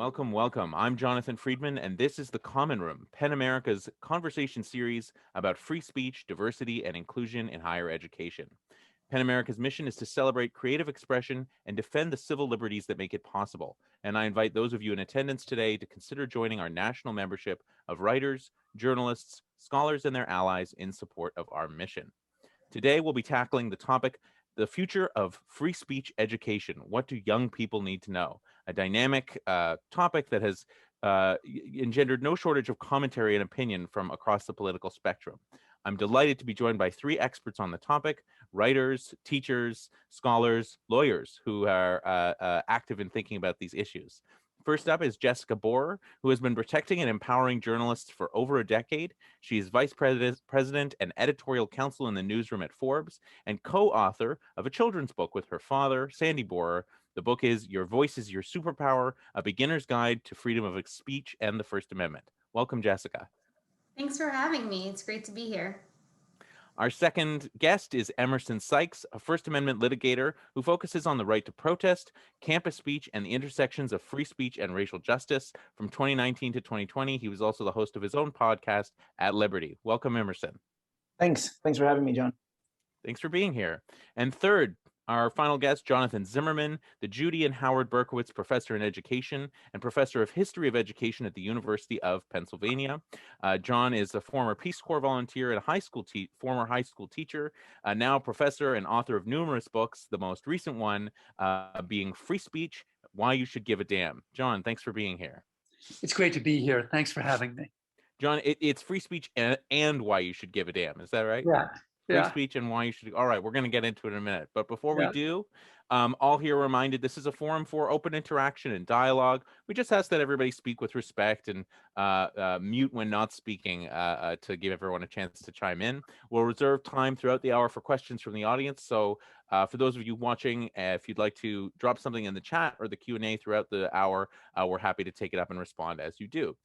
Welcome, welcome. I'm Jonathan Friedman, and this is The Common Room, PEN America's conversation series about free speech, diversity, and inclusion in higher education. PEN America's mission is to celebrate creative expression and defend the civil liberties that make it possible. And I invite those of you in attendance today to consider joining our national membership of writers, journalists, scholars, and their allies in support of our mission. Today, we'll be tackling the topic, the future of free speech education. What do young people need to know? A dynamic topic that has engendered no shortage of commentary and opinion from across the political spectrum. I'm delighted to be joined by three experts on the topic: writers, teachers, scholars, lawyers who are active in thinking about these issues. First up is Jessica Borer, who has been protecting and empowering journalists for over a decade. She is vice president and editorial counsel in the newsroom at Forbes and co-author of a children's book with her father, Sandy Borer. The book is Your Voice is Your Superpower, A Beginner's Guide to Freedom of Speech and the First Amendment. Welcome, Jessica. Thanks for having me. It's great to be here. Our second guest is Emerson Sykes, a First Amendment litigator who focuses on the right to protest, campus speech, and the intersections of free speech and racial justice. From 2019 to 2020, he was also the host of his own podcast, At Liberty. Welcome, Emerson. Thanks for having me, John. Thanks for being here. And third, our final guest, Jonathan Zimmerman, the Judy and Howard Berkowitz Professor in Education and Professor of History of Education at the University of Pennsylvania. John is a former Peace Corps volunteer and a former high school teacher, now professor and author of numerous books, the most recent one being Free Speech, Why You Should Give a Damn. John, thanks for being here. It's great to be here. Thanks for having me. John, it's free speech and why you should give a damn. Is that right? Yeah. Free speech and why you should. All right, we're going to get into it in a minute. But before we do, all here reminded this is a forum for open interaction and dialogue. We just ask that everybody speak with respect and mute when not speaking to give everyone a chance to chime in. We'll reserve time throughout the hour for questions from the audience. So for those of you watching, if you'd like to drop something in the chat or the Q&A throughout the hour, we're happy to take it up and respond as you do.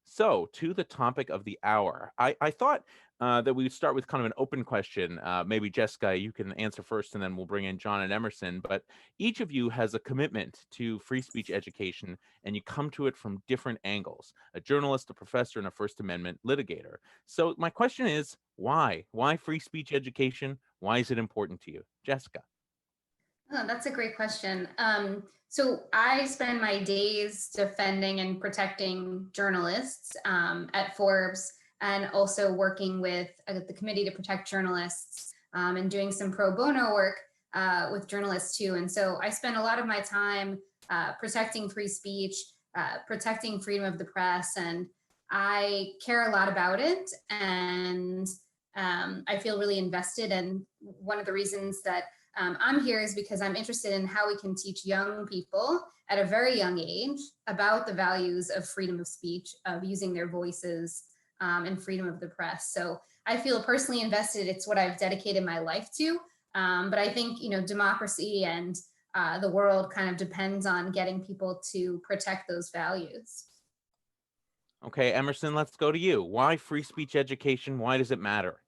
So to the topic of the hour, I thought that we would start with kind of an open question. Maybe Jessica, you can answer first, and then we'll bring in John and Emerson. But each of you has a commitment to free speech education, and you come to it from different angles: a journalist, a professor, and a First Amendment litigator. So my question is, why? Why free speech education? Why is it important to you? Jessica. Oh, that's a great question. So I spend my days defending and protecting journalists at Forbes, and also working with the Committee to Protect Journalists and doing some pro bono work with journalists too. And so I spend a lot of my time protecting free speech, protecting freedom of the press, and I care a lot about it. And I feel really invested. And one of the reasons that I'm here is because I'm interested in how we can teach young people at a very young age about the values of freedom of speech, of using their voices, and freedom of the press. So I feel personally invested. It's what I've dedicated my life to. But I think, democracy and the world kind of depends on getting people to protect those values. Okay, Emerson, let's go to you. Why free speech education? Why does it matter?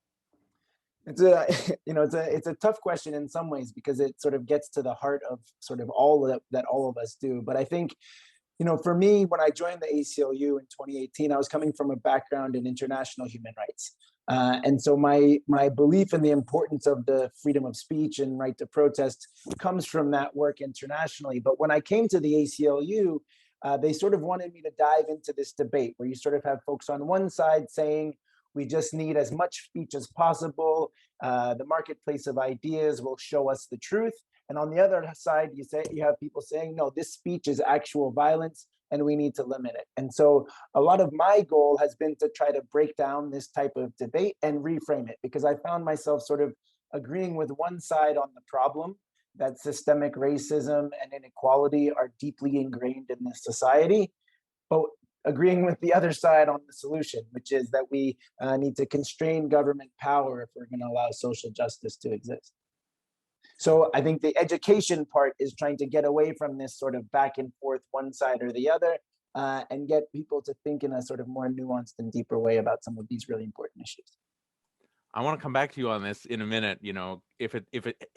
It's a it's a tough question in some ways, because it sort of gets to the heart of sort of all that all of us do. But I think, for me, when I joined the ACLU in 2018, I was coming from a background in international human rights. And so my belief in the importance of the freedom of speech and right to protest comes from that work internationally. But when I came to the ACLU, they sort of wanted me to dive into this debate where you sort of have folks on one side saying, we just need as much speech as possible. The marketplace of ideas will show us the truth. And on the other side, you have people saying, no, this speech is actual violence and we need to limit it. And so a lot of my goal has been to try to break down this type of debate and reframe it, because I found myself sort of agreeing with one side on the problem, that systemic racism and inequality are deeply ingrained in this society, but agreeing with the other side on the solution, which is that we need to constrain government power if we're going to allow social justice to exist. So I think the education part is trying to get away from this sort of back and forth, one side or the other, and get people to think in a sort of more nuanced and deeper way about some of these really important issues. I want to come back to you on this in a minute.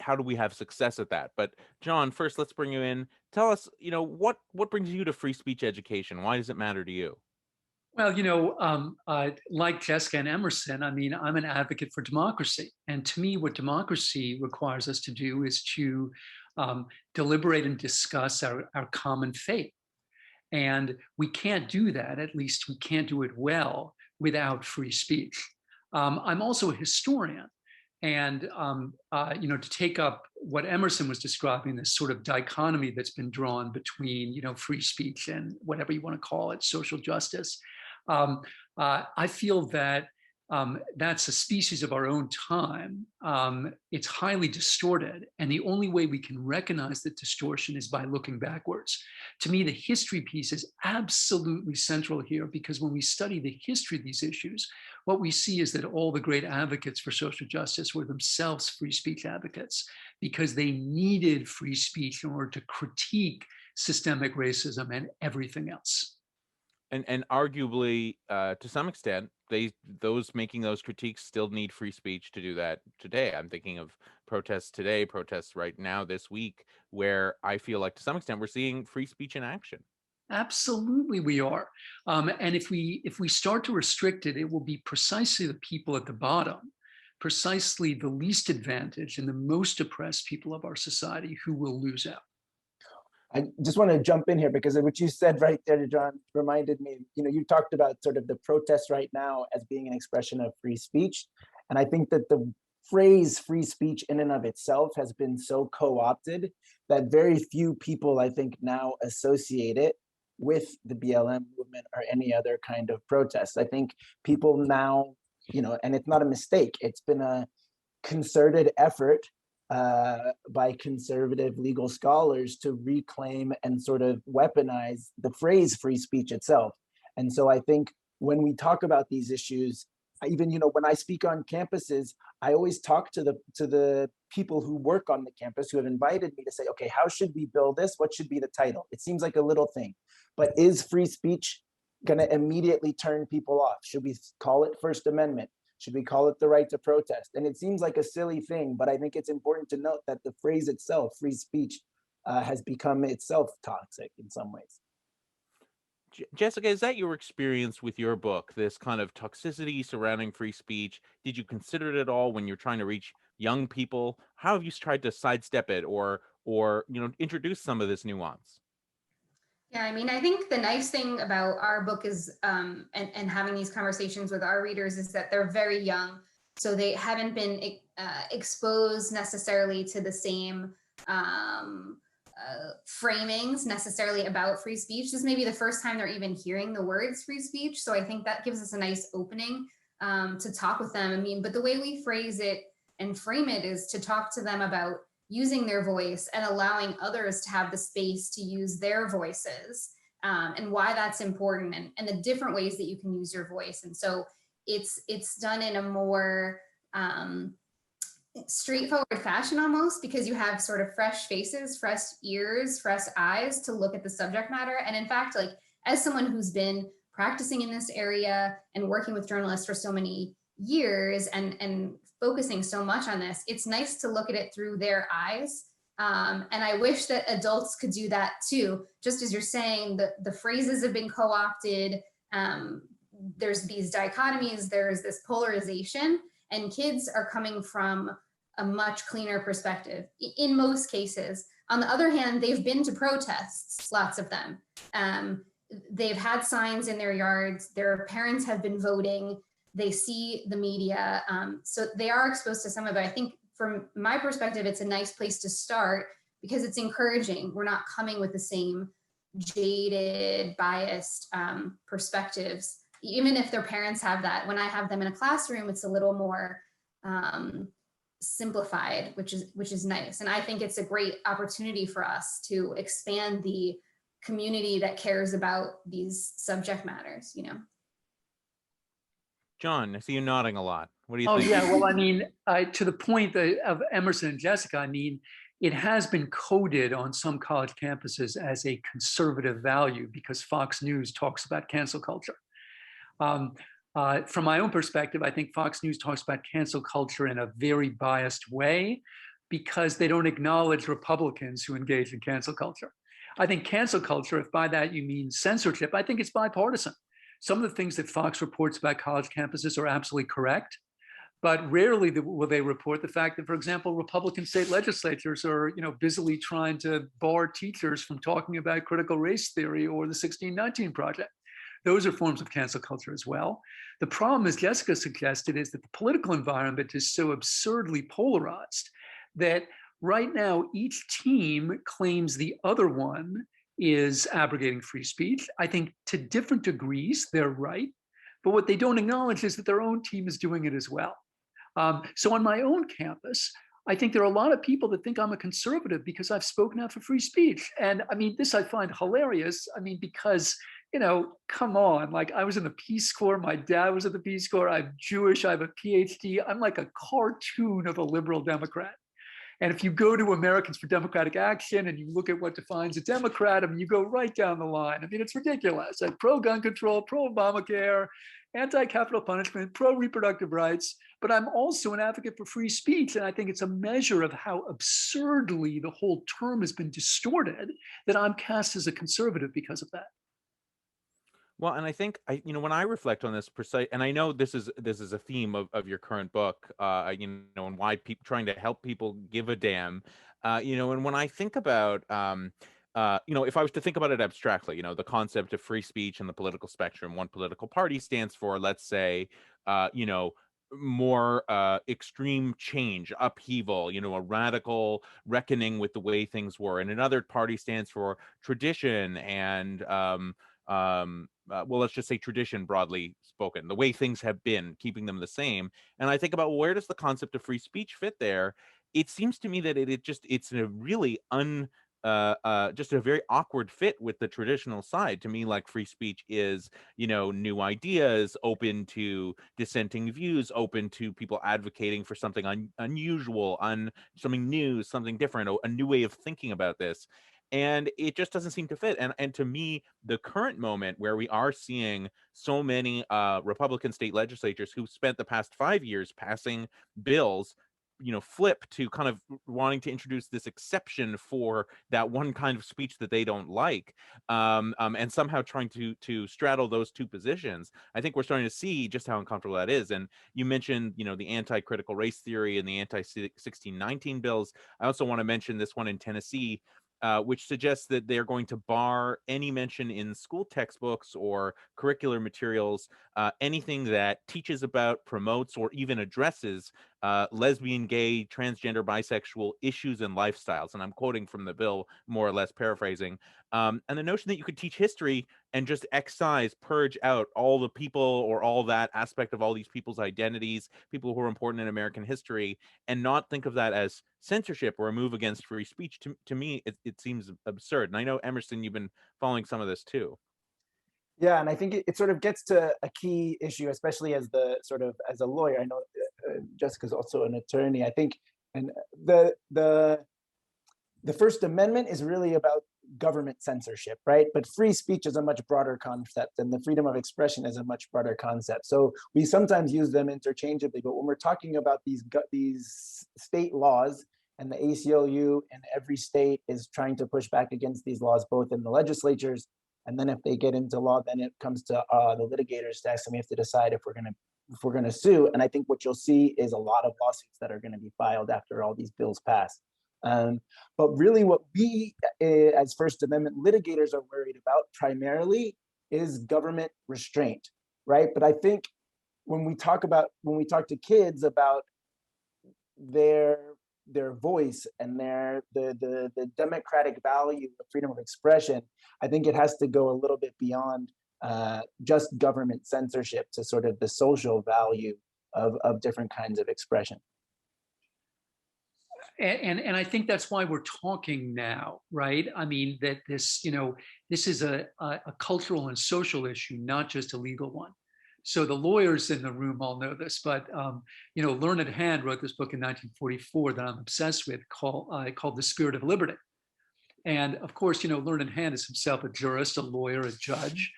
How do we have success at that? But John, first, let's bring you in. Tell us, what brings you to free speech education? Why does it matter to you? Well, like Jessica and Emerson, I mean, I'm an advocate for democracy. And to me, what democracy requires us to do is to deliberate and discuss our common fate. And we can't do that, at least we can't do it well, without free speech. I'm also a historian. And to take up what Emerson was describing, this sort of dichotomy that's been drawn between free speech and whatever you want to call it, social justice. I feel that that's a species of our own time. It's highly distorted, and the only way we can recognize the distortion is by looking backwards. To me, the history piece is absolutely central here, because when we study the history of these issues, what we see is that all the great advocates for social justice were themselves free speech advocates, because they needed free speech in order to critique systemic racism and everything else. And arguably, to some extent, those making those critiques still need free speech to do that today. I'm thinking of protests today, protests right now this week, where I feel like to some extent we're seeing free speech in action. Absolutely, we are. And if we start to restrict it, it will be precisely the people at the bottom, precisely the least advantaged and the most oppressed people of our society who will lose out. I just want to jump in here because what you said right there, John, reminded me, you talked about sort of the protests right now as being an expression of free speech. And I think that the phrase free speech in and of itself has been so co-opted that very few people, I think, now associate it with the BLM movement or any other kind of protest. I think people now, and it's not a mistake, it's been a concerted effort by conservative legal scholars to reclaim and sort of weaponize the phrase free speech itself. And so I think when we talk about these issues, even when I speak on campuses, I always talk to the people who work on the campus who have invited me to say, okay, how should we build this? What should be the title? It seems like a little thing, but is free speech going to immediately turn people off? Should we call it First Amendment? Should we call it the right to protest? And it seems like a silly thing, but I think it's important to note that the phrase itself, free speech, has become itself toxic in some ways. Jessica, is that your experience with your book, this kind of toxicity surrounding free speech? Did you consider it at all when you're trying to reach young people? How have you tried to sidestep it or introduce some of this nuance? Yeah, I mean, I think the nice thing about our book is, and having these conversations with our readers, is that they're very young. So they haven't been exposed necessarily to the same framings necessarily about free speech. This may be the first time they're even hearing the words free speech. So I think that gives us a nice opening to talk with them. I mean, but the way we phrase it and frame it is to talk to them about using their voice and allowing others to have the space to use their voices, and why that's important, and the different ways that you can use your voice. And so it's done in a more straightforward fashion almost, because you have sort of fresh faces, fresh ears, fresh eyes to look at the subject matter. And in fact, like, as someone who's been practicing in this area and working with journalists for so many years and focusing so much on this, it's nice to look at it through their eyes. And I wish that adults could do that too. Just as you're saying, the phrases have been co-opted. There's these dichotomies, there's this polarization, and kids are coming from a much cleaner perspective in most cases. On the other hand, they've been to protests, lots of them. They've had signs in their yards, their parents have been voting, they see the media, so they are exposed to some of it. I think from my perspective, it's a nice place to start because it's encouraging. We're not coming with the same jaded, biased perspectives, even if their parents have that. When I have them in a classroom, it's a little more simplified, which is nice. And I think it's a great opportunity for us to expand the community that cares about these subject matters, John, I see you nodding a lot. What do you think? Oh, yeah. Well, I mean, to the point of Emerson and Jessica, I mean, it has been coded on some college campuses as a conservative value because Fox News talks about cancel culture. From my own perspective, I think Fox News talks about cancel culture in a very biased way because they don't acknowledge Republicans who engage in cancel culture. I think cancel culture, if by that you mean censorship, I think it's bipartisan. Some of the things that Fox reports about college campuses are absolutely correct, but rarely will they report the fact that, for example, Republican state legislatures are, busily trying to bar teachers from talking about critical race theory or the 1619 Project. Those are forms of cancel culture as well. The problem, as Jessica suggested, is that the political environment is so absurdly polarized that right now each team claims the other one is abrogating free speech. I think to different degrees, they're right. But what they don't acknowledge is that their own team is doing it as well. So on my own campus, I think there are a lot of people that think I'm a conservative because I've spoken out for free speech. And I mean, this I find hilarious. I mean, because, come on, like I was in the Peace Corps, my dad was at the Peace Corps, I'm Jewish, I have a PhD, I'm like a cartoon of a liberal Democrat. And if you go to Americans for Democratic Action and you look at what defines a Democrat, I mean, you go right down the line. I mean, it's ridiculous. Like pro-gun control, pro-Obamacare, anti-capital punishment, pro-reproductive rights. But I'm also an advocate for free speech. And I think it's a measure of how absurdly the whole term has been distorted that I'm cast as a conservative because of that. Well, and I think when I reflect on this precise, and I know this is a theme of your current book, and why people trying to help people give a damn, and when I think about, if I was to think about it abstractly, the concept of free speech and the political spectrum, one political party stands for, let's say, more extreme change, upheaval, a radical reckoning with the way things were, and another party stands for tradition and well, let's just say tradition broadly spoken, the way things have been, keeping them the same. And I think about, well, where does the concept of free speech fit there? It seems to me that it's a really just a very awkward fit with the traditional side. To me, like free speech is, new ideas, open to dissenting views, open to people advocating for something unusual, something new, something different, a new way of thinking about this. And it just doesn't seem to fit. And to me, the current moment where we are seeing so many Republican state legislatures who spent the past 5 years passing bills, flip to kind of wanting to introduce this exception for that one kind of speech that they don't like, and somehow trying to straddle those two positions. I think we're starting to see just how uncomfortable that is. And you mentioned, the anti-critical race theory and the anti-1619 bills. I also want to mention this one in Tennessee, which suggests that they're going to bar any mention in school textbooks or curricular materials, anything that teaches about, promotes, or even addresses lesbian, gay, transgender, bisexual issues and lifestyles. And I'm quoting from the bill, more or less paraphrasing. And the notion that you could teach history and just excise, purge out all the people or all that aspect of all these people's identities, people who are important in American history, and not think of that as censorship or a move against free speech, to me, it seems absurd. And I know, Emerson, you've been following some of this too. Yeah, and I think it sort of gets to a key issue, especially as as a lawyer. I know Jessica's also an attorney. I think, and the First Amendment is really about government censorship, right? But free speech is a much broader concept, and the freedom of expression is a much broader concept. So we sometimes use them interchangeably, but when we're talking about these state laws, and the ACLU in every state is trying to push back against these laws, both in the legislatures, and then if they get into law, then it comes to the litigators' desk, and we have to decide if we're gonna sue. And I think what you'll see is a lot of lawsuits that are going to be filed after all these bills pass. But really what we as First Amendment litigators are worried about primarily is government restraint, right? But I think when we talk to kids about their voice and the democratic value of freedom of expression, I think it has to go a little bit beyond just government censorship to sort of the social value of different kinds of expression. And I think that's why we're talking now, right? I mean, that this is a cultural and social issue, not just a legal one. So the lawyers in the room all know this, but Learned Hand wrote this book in 1944 that I'm obsessed with called The Spirit of Liberty. And of course, Learned Hand is himself a jurist, a lawyer, a judge.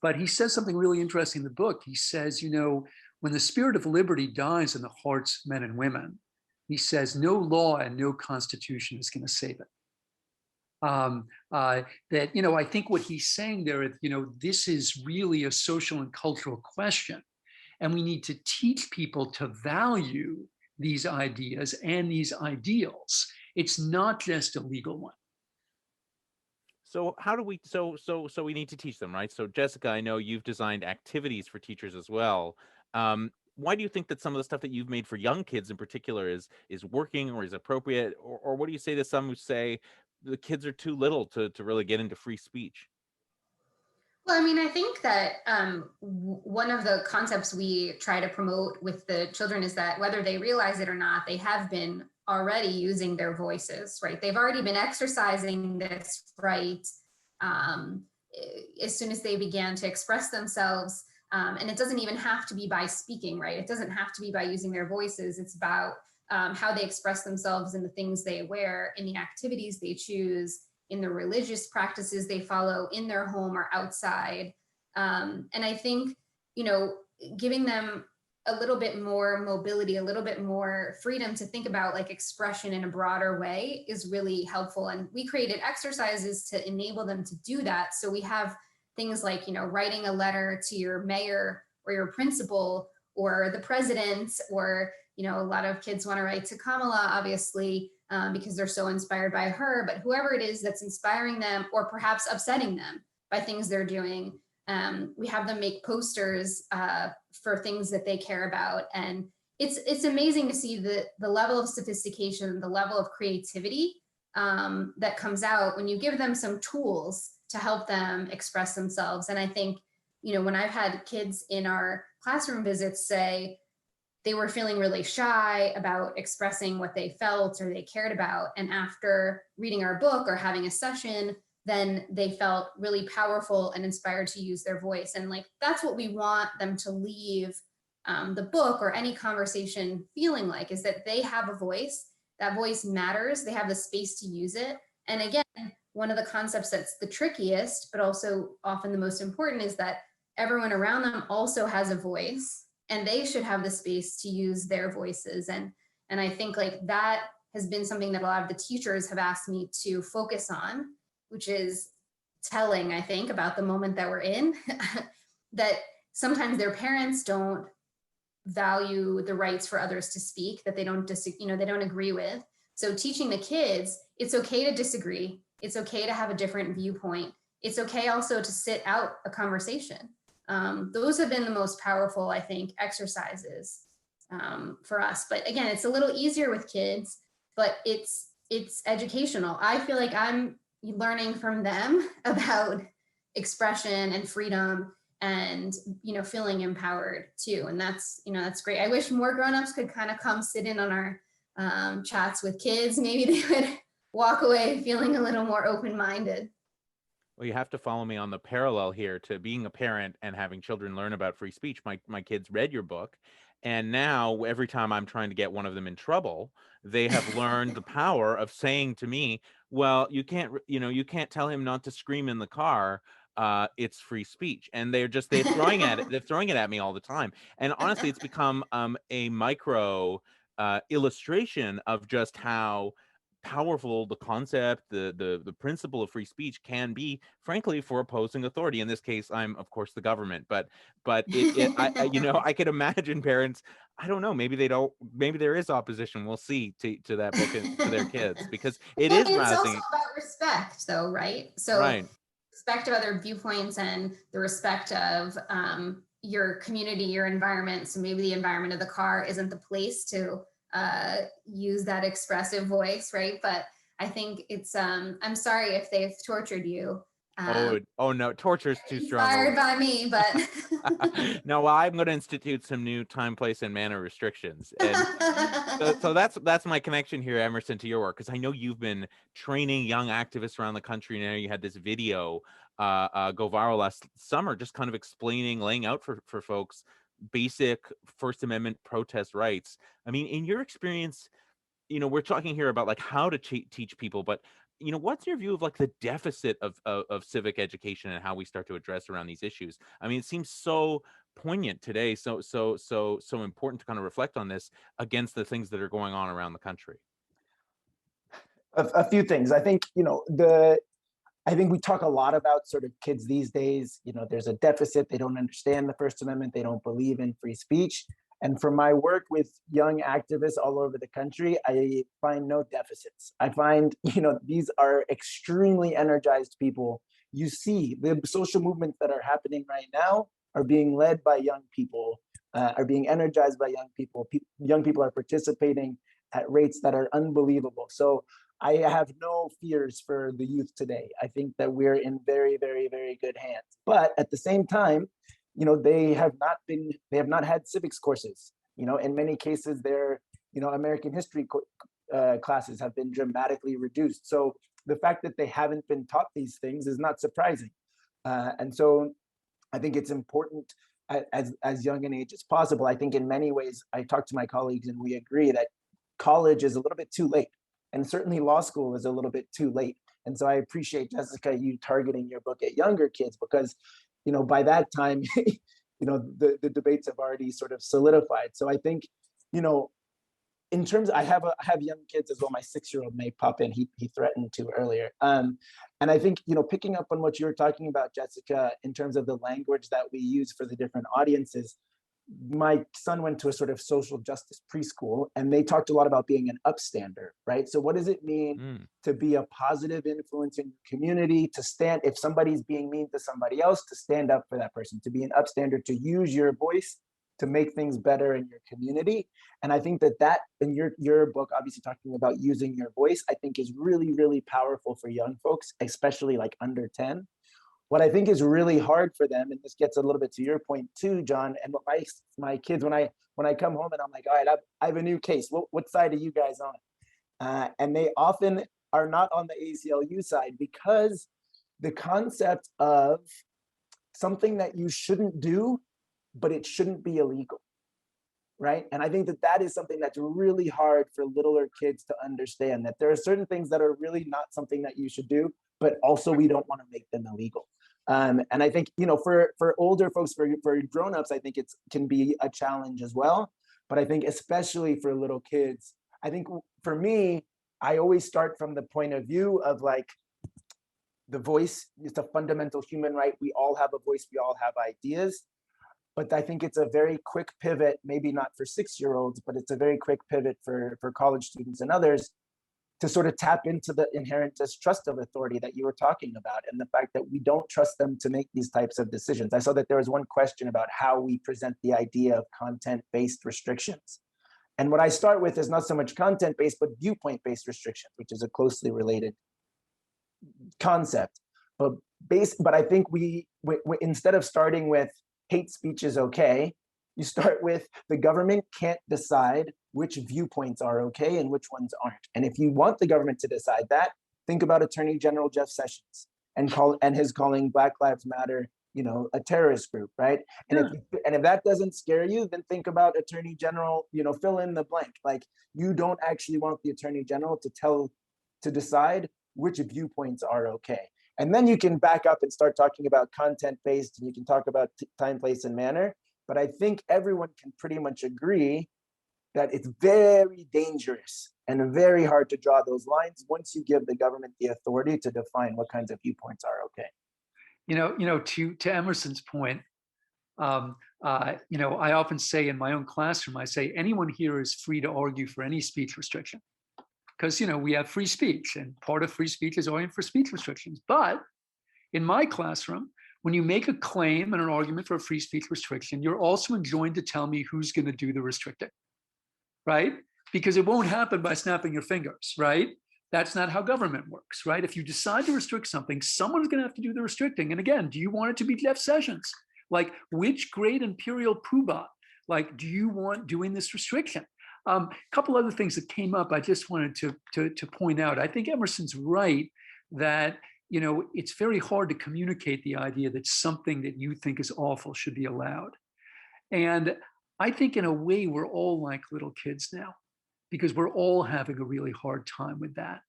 But he says something really interesting in the book. He says, when the spirit of liberty dies in the hearts of men and women, he says, no law and no constitution is going to save it. I think what he's saying there is, this is really a social and cultural question. And we need to teach people to value these ideas and these ideals. It's not just a legal one. So how do we we need to teach them, right? So Jessica, I know you've designed activities for teachers as well. Why do you think that some of the stuff that you've made for young kids in particular is working or is appropriate? Or what do you say to some who say the kids are too little to really get into free speech? Well, I mean, I think that one of the concepts we try to promote with the children is that whether they realize it or not, they have been already using their voices, right? They've already been exercising this right as soon as they began to express themselves. And it doesn't even have to be by speaking, right? It doesn't have to be by using their voices. It's about how they express themselves in the things they wear, in the activities they choose, in the religious practices they follow in their home or outside. And I think, giving them a little bit more mobility, a little bit more freedom to think about like expression in a broader way is really helpful. And we created exercises to enable them to do that. So we have things like, writing a letter to your mayor or your principal or the president, or, a lot of kids want to write to Kamala, obviously, because they're so inspired by her, but whoever it is that's inspiring them or perhaps upsetting them by things they're doing. We have them make posters for things that they care about. And it's amazing to see the level of sophistication, the level of creativity that comes out when you give them some tools to help them express themselves. And I think, when I've had kids in our classroom visits say they were feeling really shy about expressing what they felt or they cared about, and after reading our book or having a session, then they felt really powerful and inspired to use their voice. And like, that's what we want them to leave the book or any conversation feeling like, is that they have a voice. That voice matters. They have the space to use it. And again, one of the concepts that's the trickiest, but also often the most important, is that everyone around them also has a voice, and they should have the space to use their voices. And I think like that has been something that a lot of the teachers have asked me to focus on, which is telling, I think, about the moment that we're in, that sometimes their parents don't value the rights for others to speak, that they don't they don't agree with. So teaching the kids, it's okay to disagree. It's okay to have a different viewpoint. It's okay also to sit out a conversation. Those have been the most powerful, I think, exercises for us. But again, it's a little easier with kids, but it's educational. I feel like I'm learning from them about expression and freedom and, feeling empowered too. And that's great. I wish more grownups could kind of come sit in on our chats with kids. Maybe they would walk away feeling a little more open-minded. Well, you have to follow me on the parallel here to being a parent and having children learn about free speech. My kids read your book, and now every time I'm trying to get one of them in trouble, they have learned the power of saying to me, "Well, you can't tell him not to scream in the car. It's free speech." And they're throwing at it. They're throwing it at me all the time. And honestly, it's become a micro illustration of just how powerful the concept, the principle of free speech can be, frankly, for opposing authority. In this case, I'm of course the government, but I could imagine parents, I don't know, maybe there is opposition, we'll see, to that book and to their kids, because it Well, is it's also rousing. about respect though, right? So Right. respect of other viewpoints and the respect of your community, your environment. So maybe the environment of the car isn't the place to use that expressive voice, right? But I think it's I'm sorry if they've tortured you. Oh no, torture is too strong. Inspired by me, but No, well, I'm going to institute some new time, place, and manner restrictions, and so that's my connection here, Emerson, to your work, because I know you've been training young activists around the country. Now you had this video go viral last summer, just kind of explaining, laying out for folks basic First Amendment protest rights. I mean, in your experience, we're talking here about like how to teach people, but what's your view of like the deficit of civic education and how we start to address around these issues? I mean, it seems so poignant today, so important to kind of reflect on this against the things that are going on around the country. A few things. I think, I think we talk a lot about sort of kids these days. There's a deficit. They don't understand the First Amendment. They don't believe in free speech. And from my work with young activists all over the country, I find no deficits. I find, these are extremely energized people. You see the social movements that are happening right now are being led by young people, are being energized by young people. Young people are participating at rates that are unbelievable. So I have no fears for the youth today. I think that we're in very, very, very good hands. But at the same time, they have not had civics courses. In many cases, their American history classes have been dramatically reduced. So the fact that they haven't been taught these things is not surprising. And so I think it's important as young an age as possible. I think in many ways, I talk to my colleagues and we agree that college is a little bit too late. And certainly law school is a little bit too late. And so I appreciate, Jessica, you targeting your book at younger kids, because, by that time, the debates have already sort of solidified. So I think, in terms, I have young kids as well. My 6-year-old may pop in. He threatened to earlier. And I think, picking up on what you were talking about, Jessica, in terms of the language that we use for the different audiences, my son went to a sort of social justice preschool, and they talked a lot about being an upstander, right? So what does it mean to be a positive influence in your community, to stand, if somebody's being mean to somebody else, to stand up for that person, to be an upstander, to use your voice to make things better in your community. And I think that in your book, obviously talking about using your voice, I think is really, really powerful for young folks, especially like under 10. What I think is really hard for them, and this gets a little bit to your point too, John, and what my kids, when I come home and I'm like, all right, I have a new case. What side are you guys on? And they often are not on the ACLU side, because the concept of something that you shouldn't do, but it shouldn't be illegal, right? And I think that is something that's really hard for littler kids to understand, that there are certain things that are really not something that you should do, but also we don't want to make them illegal. And I think, for older folks, for grownups, I think it can be a challenge as well. But I think especially for little kids, I think for me, I always start from the point of view of like, the voice is a fundamental human right. We all have a voice, we all have ideas. But I think it's a very quick pivot, maybe not for 6-year-olds, but it's a very quick pivot for college students and others, to sort of tap into the inherent distrust of authority that you were talking about, and the fact that we don't trust them to make these types of decisions. I saw that there was one question about how we present the idea of content-based restrictions. And what I start with is not so much content-based, but viewpoint-based restrictions, which is a closely related concept. But I think we instead of starting with hate speech is okay, you start with the government can't decide which viewpoints are okay and which ones aren't. And if you want the government to decide that, think about Attorney General Jeff Sessions and his calling Black Lives Matter, a terrorist group, right? And if that doesn't scare you, then think about Attorney General, fill in the blank. Like, you don't actually want the Attorney General to decide which viewpoints are okay. And then you can back up and start talking about content-based, and you can talk about time, place, and manner. But I think everyone can pretty much agree that it's very dangerous and very hard to draw those lines once you give the government the authority to define what kinds of viewpoints are okay. To Emerson's point, I often say in my own classroom, I say anyone here is free to argue for any speech restriction, because we have free speech, and part of free speech is arguing for speech restrictions. But in my classroom, when you make a claim and an argument for a free speech restriction, you're also enjoined to tell me who's going to do the restricting, right? Because it won't happen by snapping your fingers, right? That's not how government works, right? If you decide to restrict something, someone's going to have to do the restricting. And again, do you want it to be Jeff Sessions? Like, which great imperial poobah, like, do you want doing this restriction? A couple other things that came up I just wanted to point out. I think Emerson's right that it's very hard to communicate the idea that something that you think is awful should be allowed. And I think in a way we're all like little kids now, because we're all having a really hard time with that.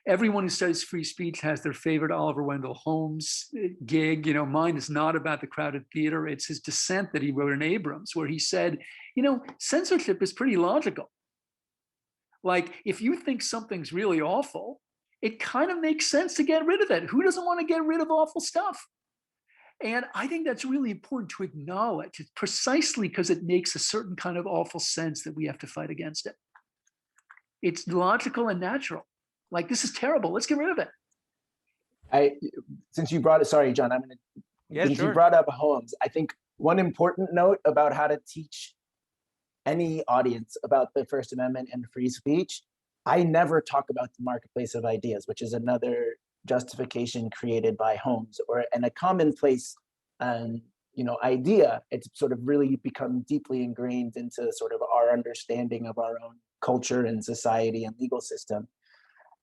Everyone who studies free speech has their favorite Oliver Wendell Holmes gig. You know, mine is not about the crowded theater. It's his dissent that he wrote in Abrams, where he said, you know, censorship is pretty logical. Like, if you think something's really awful, it kind of makes sense to get rid of it. Who doesn't want to get rid of awful stuff? And I think that's really important to acknowledge, precisely because it makes a certain kind of awful sense that we have to fight against it. It's logical and natural. Like, this is terrible. Let's get rid of it. Since you brought it, sorry, John, since you brought up Holmes, I think one important note about how to teach any audience about the First Amendment and free speech, I never talk about the marketplace of ideas, which is another justification created by Holmes, and a commonplace, idea. It's sort of really become deeply ingrained into sort of our understanding of our own culture and society and legal system.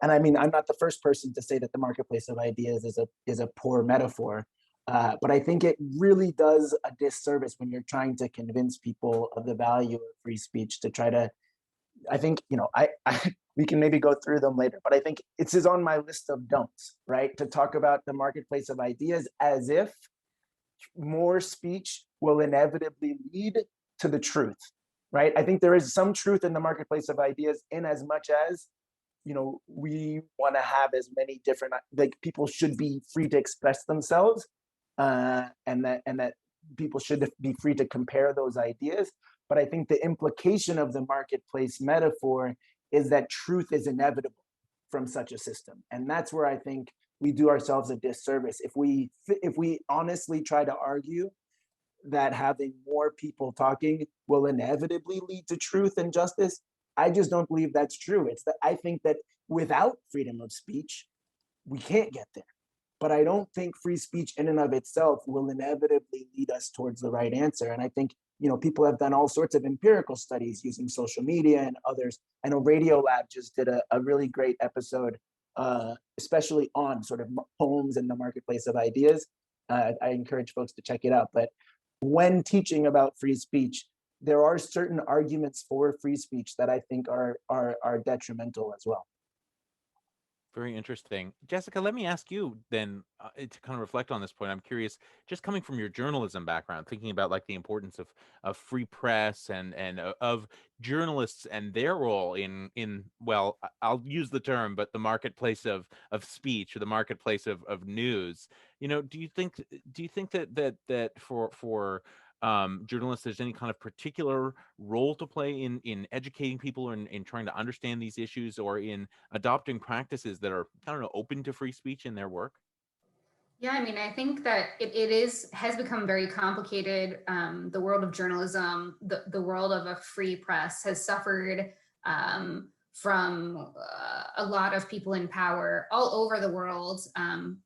And I mean, I'm not the first person to say that the marketplace of ideas is a poor metaphor, but I think it really does a disservice when you're trying to convince people of the value of free speech to try to. I think, we can maybe go through them later, but I think it's on my list of don'ts, right? To talk about the marketplace of ideas as if more speech will inevitably lead to the truth, right? I think there is some truth in the marketplace of ideas in as much as, we want to have as many different, like, people should be free to express themselves, and that people should be free to compare those ideas. But I think the implication of the marketplace metaphor is that truth is inevitable from such a system. And that's where I think we do ourselves a disservice. If we honestly try to argue that having more people talking will inevitably lead to truth and justice, I just don't believe that's true. It's that I think that without freedom of speech, we can't get there. But I don't think free speech in and of itself will inevitably lead us towards the right answer. And I think, people have done all sorts of empirical studies using social media and others. I know Radiolab just did a really great episode, especially on sort of Holmes and the marketplace of ideas. I encourage folks to check it out. But when teaching about free speech, there are certain arguments for free speech that I think are detrimental as well. Very interesting. Jessica, let me ask you then to kind of reflect on this point. I'm curious, just coming from your journalism background, thinking about like the importance of free press and of journalists and their role in well, I'll use the term, but the marketplace of speech, or the marketplace of news. Do you think that for journalists, there's any kind of particular role to play in educating people, or in trying to understand these issues, or in adopting practices that are, I don't know, open to free speech in their work? Yeah, I mean, I think that has become very complicated. The world of journalism, the world of a free press has suffered from a lot of people in power all over the world,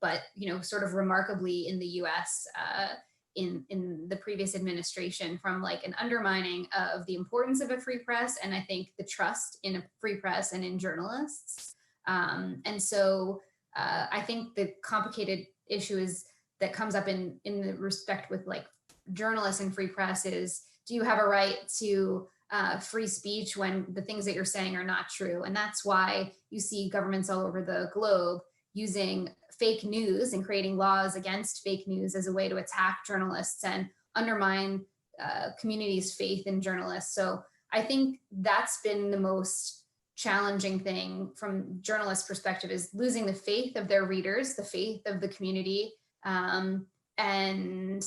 but sort of remarkably in the U.S. In the previous administration, from like an undermining of the importance of a free press, and I think the trust in a free press and in journalists. And so I think the complicated issue is that comes up in the respect with like journalists and free press is, do you have a right to free speech when the things that you're saying are not true? And that's why you see governments all over the globe using fake news and creating laws against fake news as a way to attack journalists and undermine communities' faith in journalists. So I think that's been the most challenging thing from journalists' perspective, is losing the faith of their readers, the faith of the community, and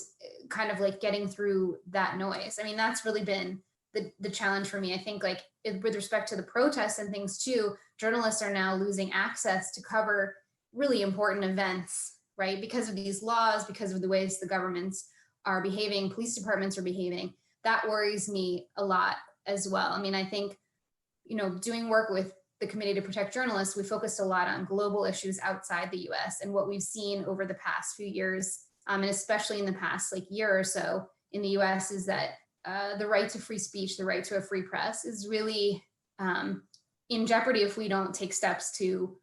kind of like getting through that noise. I mean, that's really been the challenge for me. I think like with respect to the protests and things too, journalists are now losing access to cover really important events, right? Because of these laws, because of the ways the governments are behaving, police departments are behaving. That worries me a lot as well. I mean, I think, doing work with the Committee to Protect Journalists, we focused a lot on global issues outside the US. And what we've seen over the past few years, and especially in the past like year or so in the US, is that the right to free speech, the right to a free press is really in jeopardy if we don't take steps to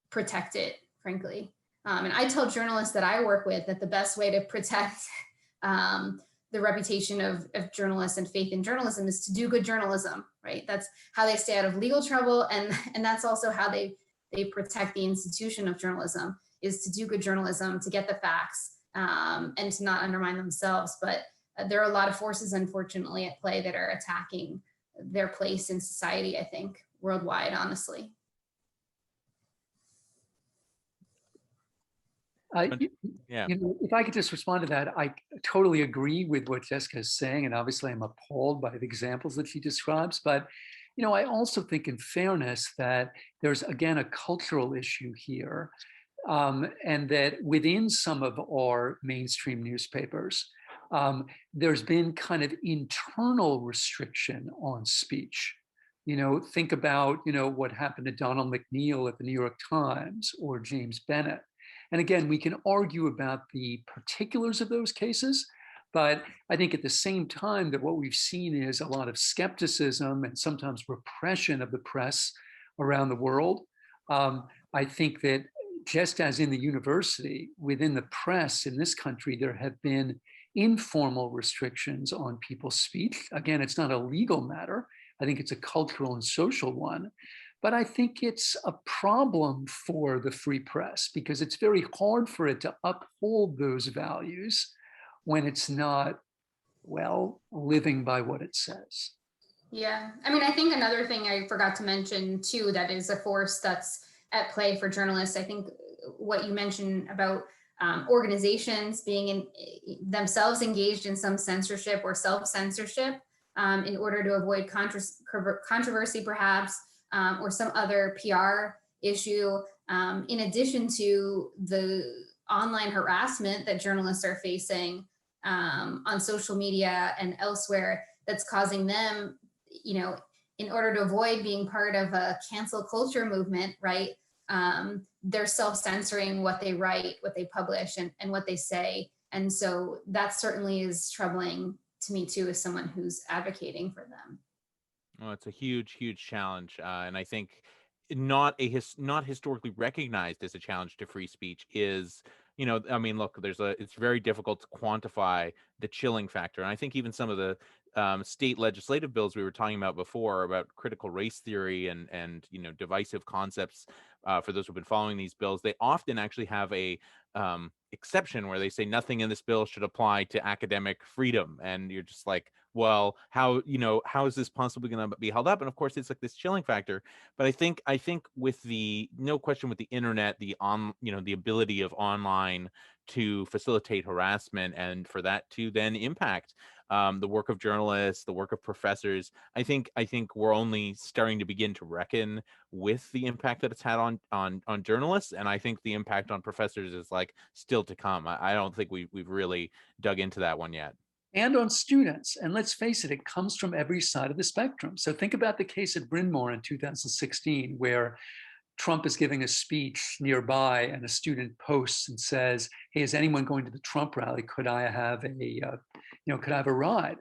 protect it, frankly. And I tell journalists that I work with that the best way to protect the reputation of journalists and faith in journalism is to do good journalism, right? That's how they stay out of legal trouble. And that's also how they they protect the institution of journalism, is to do good journalism, to get the facts, and to not undermine themselves. But there are a lot of forces, unfortunately, at play that are attacking their place in society, I think, worldwide, honestly. Yeah. If I could just respond to that, I totally agree with what Jessica is saying, and obviously I'm appalled by the examples that she describes. But I also think, in fairness, that there's again a cultural issue here, and that within some of our mainstream newspapers, there's been kind of internal restriction on speech. Think about what happened to Donald McNeil at the New York Times or James Bennett. And again, we can argue about the particulars of those cases, but I think at the same time that what we've seen is a lot of skepticism and sometimes repression of the press around the world. I think that just as in the university, within the press in this country, there have been informal restrictions on people's speech. Again, it's not a legal matter. I think it's a cultural and social one. But I think it's a problem for the free press because it's very hard for it to uphold those values when it's not, living by what it says. Yeah, I mean, I think another thing I forgot to mention too, that is a force that's at play for journalists. I think what you mentioned about organizations being themselves engaged in some censorship or self-censorship in order to avoid controversy, perhaps, or some other PR issue, in addition to the online harassment that journalists are facing on social media and elsewhere, that's causing them, in order to avoid being part of a cancel culture movement, right? They're self-censoring what they write, what they publish, and what they say. And so that certainly is troubling to me too, as someone who's advocating for them. Well, it's a huge, huge challenge, and I think not historically recognized as a challenge to free speech is, I mean, look, it's very difficult to quantify the chilling factor, and I think even some of the state legislative bills we were talking about before about critical race theory and divisive concepts. For those who've been following these bills, they often actually have a exception where they say nothing in this bill should apply to academic freedom, and you're just like, well, how is this possibly going to be held up? And of course, it's like this chilling factor. But I think with no question with the internet, the ability of online to facilitate harassment and for that to then impact the work of journalists, the work of professors, I think we're only starting to begin to reckon with the impact that it's had on journalists, and I think the impact on professors is like still to come. I don't think we've really dug into that one yet. And on students. And let's face it, it comes from every side of the spectrum. So think about the case at Bryn Mawr in 2016, where Trump is giving a speech nearby and a student posts and says, hey, is anyone going to the Trump rally? Could I have a ride?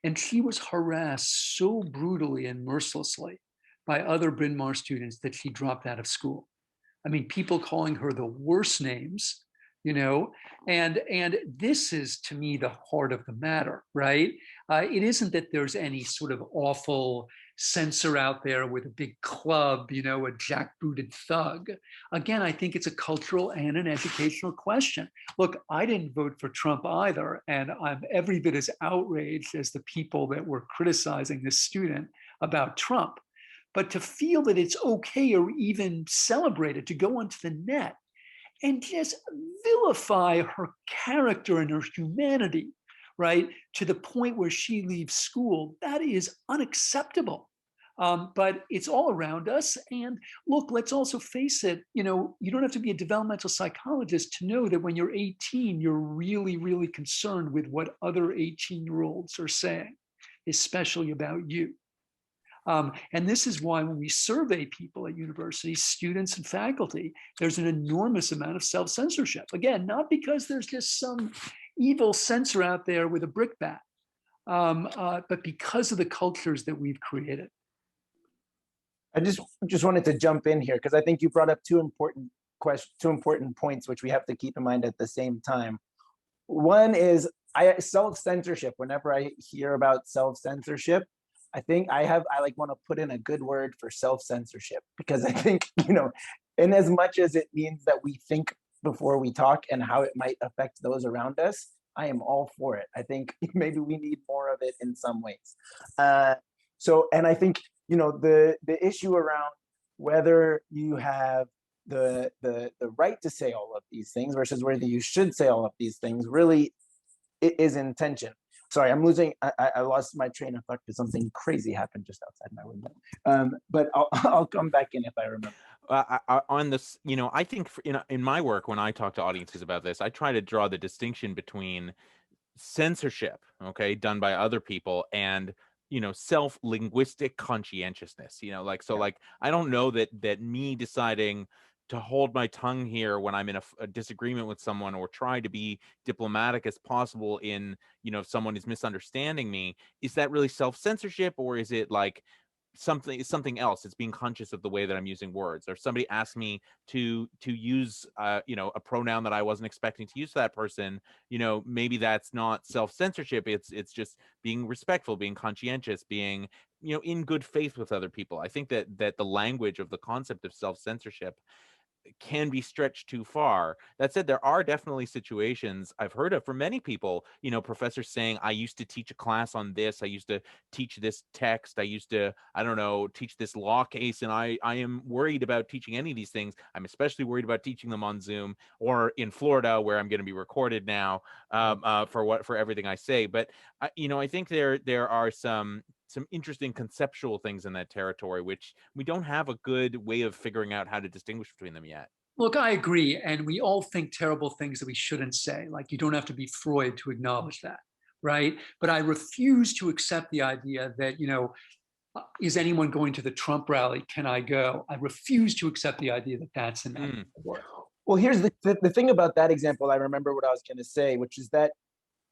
And she was harassed so brutally and mercilessly by other Bryn Mawr students that she dropped out of school. I mean, people calling her the worst names, and this is, to me, the heart of the matter, right? It isn't that there's any sort of awful censor out there with a big club, a jackbooted thug. Again, I think it's a cultural and an educational question. Look, I didn't vote for Trump either, and I'm every bit as outraged as the people that were criticizing this student about Trump. But to feel that it's okay or even celebrated to go onto the net and just vilify her character and her humanity, right, to the point where she leaves school, that is unacceptable. But it's all around us. And look, let's also face it, you don't have to be a developmental psychologist to know that when you're 18, you're really, really concerned with what other 18-year-olds are saying, especially about you. And this is why when we survey people at universities, students and faculty, there's an enormous amount of self-censorship. Again, not because there's just some evil censor out there with a brickbat, but because of the cultures that we've created. I just wanted to jump in here because I think you brought up two important points which we have to keep in mind at the same time. One is self-censorship. Whenever I hear about self-censorship, I think I want to put in a good word for self-censorship, because I think, in as much as it means that we think before we talk and how it might affect those around us, I am all for it. I think maybe we need more of it in some ways. And I think, the issue around whether you have the right to say all of these things versus whether you should say all of these things really is in tension. Sorry, I'm losing. I lost my train of thought because something crazy happened just outside my window. But I'll come back in if I remember. On this, I think in my work, when I talk to audiences about this, I try to draw the distinction between censorship, okay, done by other people, and self-linguistic conscientiousness. Like I don't know that me deciding to hold my tongue here when I'm in a disagreement with someone, or try to be diplomatic as possible in if someone is misunderstanding me, is that really self-censorship, or is it like something else? It's being conscious of the way that I'm using words. Or if somebody asks me to use a pronoun that I wasn't expecting to use to that person, maybe that's not self-censorship. It's just being respectful, being conscientious, being in good faith with other people. I think that the language of the concept of self-censorship can be stretched too far. That said, there are definitely situations I've heard of from many people, professors saying, I used to teach a class on this, I used to teach this text, I used to, I don't know, teach this law case, and I am worried about teaching any of these things. I'm especially worried about teaching them on Zoom or in Florida, where I'm going to be recorded now, for everything I say. But I think there are some interesting conceptual things in that territory, which we don't have a good way of figuring out how to distinguish between them yet. Look, I agree. And we all think terrible things that we shouldn't say. Like, you don't have to be Freud to acknowledge that, right? But I refuse to accept the idea that, is anyone going to the Trump rally? Can I go? I refuse to accept the idea that that's enough. Well, here's the thing about that example. I remember what I was going to say, which is that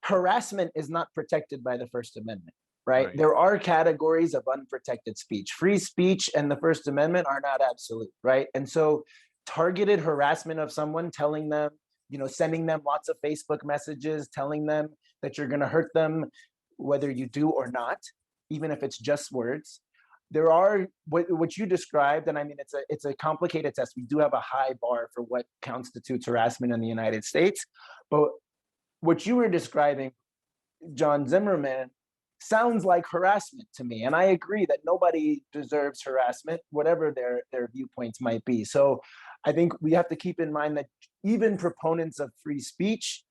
harassment is not protected by the First Amendment, right? There are categories of unprotected speech. Free speech and the First Amendment are not absolute, right? And so targeted harassment of someone, telling them, sending them lots of Facebook messages, telling them that you're going to hurt them, whether you do or not, even if it's just words. There are what you described, and I mean, it's a complicated test. We do have a high bar for what constitutes harassment in the United States, but what you were describing, John Zimmerman, sounds like harassment to me. And I agree that nobody deserves harassment, whatever their viewpoints might be. So I think we have to keep in mind that even proponents of free speech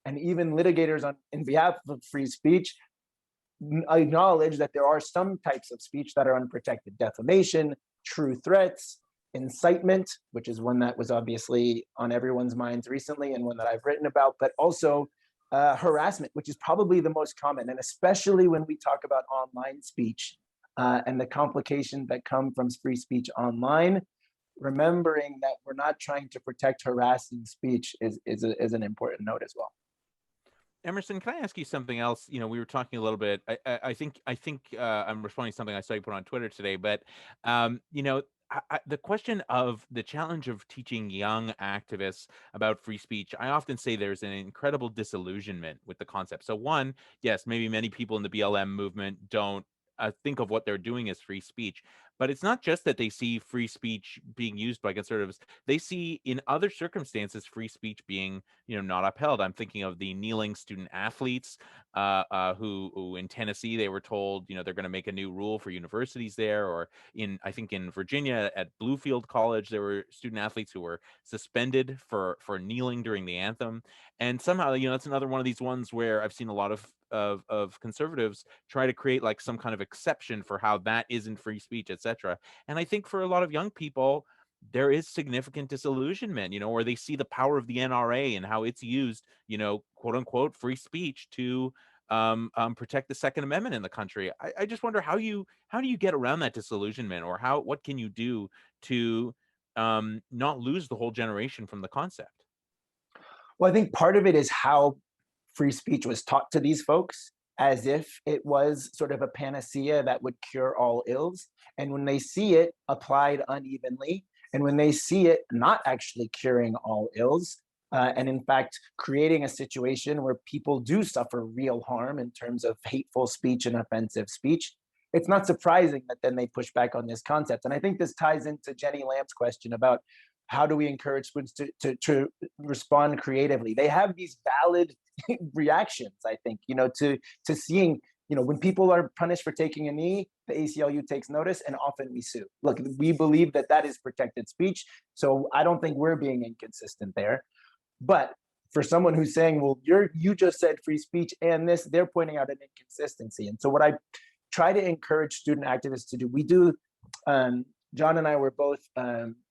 and even litigators in behalf of free speech acknowledge that there are some types of speech that are unprotected: defamation, true threats, incitement, which is one that was obviously on everyone's minds recently and one that I've written about, but also harassment, which is probably the most common. And especially when we talk about online speech and the complications that come from free speech online, remembering that we're not trying to protect harassing speech is an important note as well. Emerson, can I ask you something else? We were talking a little bit. I think I'm responding to something I saw you put on Twitter today. But the question of the challenge of teaching young activists about free speech, I often say there's an incredible disillusionment with the concept. So one, yes, maybe many people in the BLM movement don't think of what they're doing as free speech. But it's not just that they see free speech being used by conservatives. They see in other circumstances free speech being, not upheld. I'm thinking of the kneeling student athletes who in Tennessee, they were told, they're going to make a new rule for universities there. Or I think in Virginia at Bluefield College, there were student athletes who were suspended for kneeling during the anthem. And somehow, it's another one of these ones where I've seen a lot of conservatives try to create like some kind of exception for how that isn't free speech, etc. And I think for a lot of young people, there is significant disillusionment, or they see the power of the NRA and how it's used, quote unquote, free speech to protect the Second Amendment in the country. I just wonder how do you get around that disillusionment, or what can you do to not lose the whole generation from the concept? Well, I think part of it is how free speech was taught to these folks, as if it was sort of a panacea that would cure all ills. And when they see it applied unevenly, and when they see it not actually curing all ills, and in fact, creating a situation where people do suffer real harm in terms of hateful speech and offensive speech, it's not surprising that then they push back on this concept. And I think this ties into Jenny Lamb's question about how do we encourage students to respond creatively. They have these valid reactions, I think, to seeing, when people are punished for taking a knee, the ACLU takes notice and often we sue. Look, we believe that that is protected speech. So I don't think we're being inconsistent there. But for someone who's saying, well, you just said free speech and this, they're pointing out an inconsistency. And so what I try to encourage student activists to do, we do, John and I were both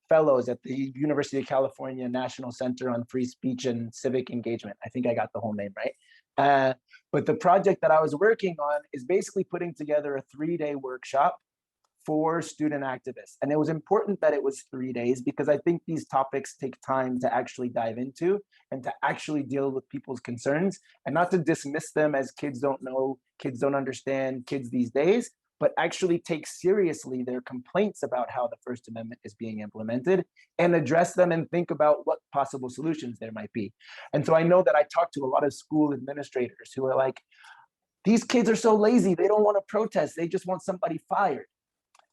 fellows at the University of California National Center on Free Speech and Civic Engagement. I think I got the whole name right. But the project that I was working on is basically putting together a 3-day workshop for student activists. And it was important that it was 3 days because I think these topics take time to actually dive into and to actually deal with people's concerns and not to dismiss them as kids don't know, kids don't understand, kids these days, but actually take seriously their complaints about how the First Amendment is being implemented and address them and think about what possible solutions there might be. And so I know that I talk to a lot of school administrators who are like, these kids are so lazy, they don't want to protest, they just want somebody fired.